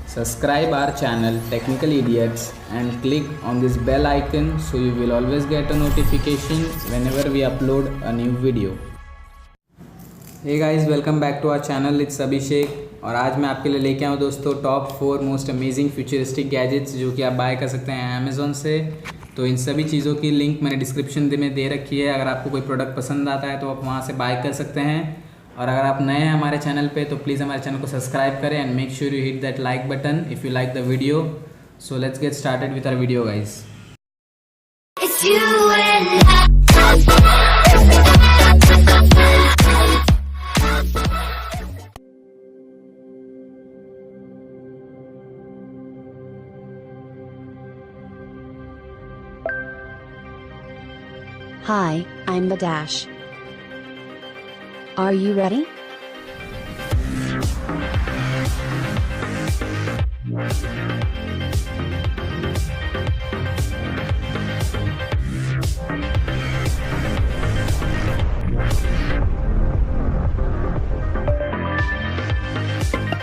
Subscribe our channel Technical Idiots and click on this bell icon so you will always get a notification whenever we upload a new video. Hey guys, welcome back to our channel. It's Abhishek और आज मैं आपके लिए लेके आऊँ दोस्तों top 4 most amazing futuristic gadgets जो कि आप बाय कर सकते हैं अमेज़ॉन से। तो इन सभी चीज़ों की लिंक मैंने डिस्क्रिप्शन में दे रखी है। अगर आपको कोई प्रोडक्ट पसंद आता है तो आप वहाँ से बाय कर सकते हैं। और अगर आप नए हैं हमारे चैनल पे तो प्लीज़ हमारे चैनल को सब्सक्राइब करें and make sure you hit that like button if you like the video. So let's get started with our video guys. Hi, I'm the Dash. Are you ready?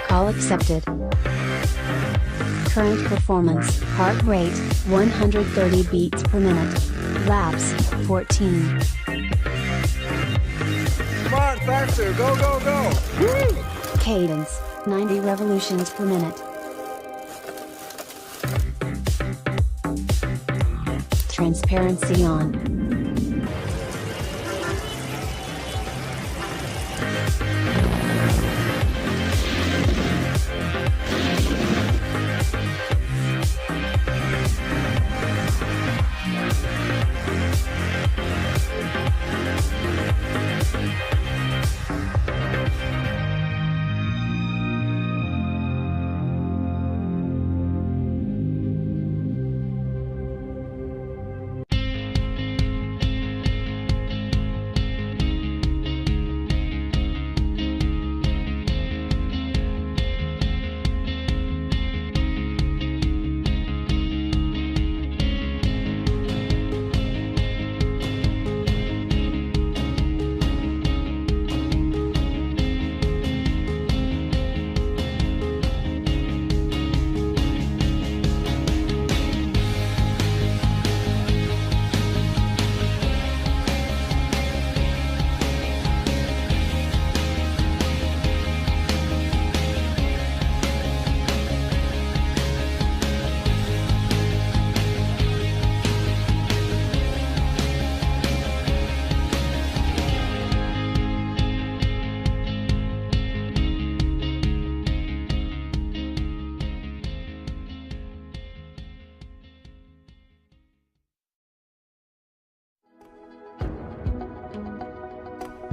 Call accepted. Current performance, heart rate, 130 beats per minute. Laps, 14. Come on, faster, go, go, go! Woo! Cadence, 90 revolutions per minute. Transparency on.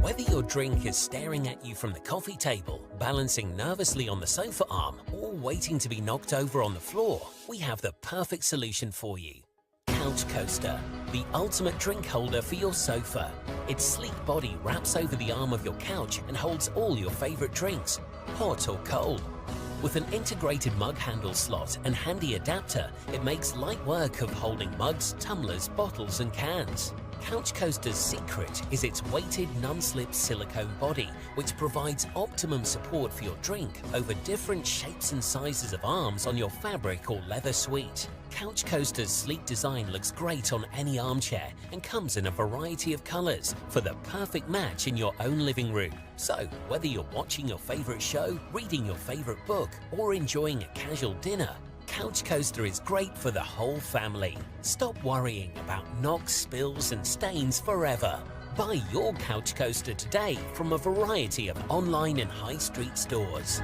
Whether your drink is staring at you from the coffee table, balancing nervously on the sofa arm, or waiting to be knocked over on the floor, we have the perfect solution for you. Couch Coaster, the ultimate drink holder for your sofa. Its sleek body wraps over the arm of your couch and holds all your favorite drinks, hot or cold. With an integrated mug handle slot and handy adapter, it makes light work of holding mugs, tumblers, bottles and cans. Couch Coaster's secret is its weighted non-slip silicone body, which provides optimum support for your drink over different shapes and sizes of arms on your fabric or leather suite. Couch Coaster's sleek design looks great on any armchair and comes in a variety of colors for the perfect match in your own living room. So, whether you're watching your favorite show, reading your favorite book, or enjoying a casual dinner, Couch Coaster is great for the whole family. Stop worrying about knocks, spills and stains forever. Buy your Couch Coaster today from a variety of online and high street stores.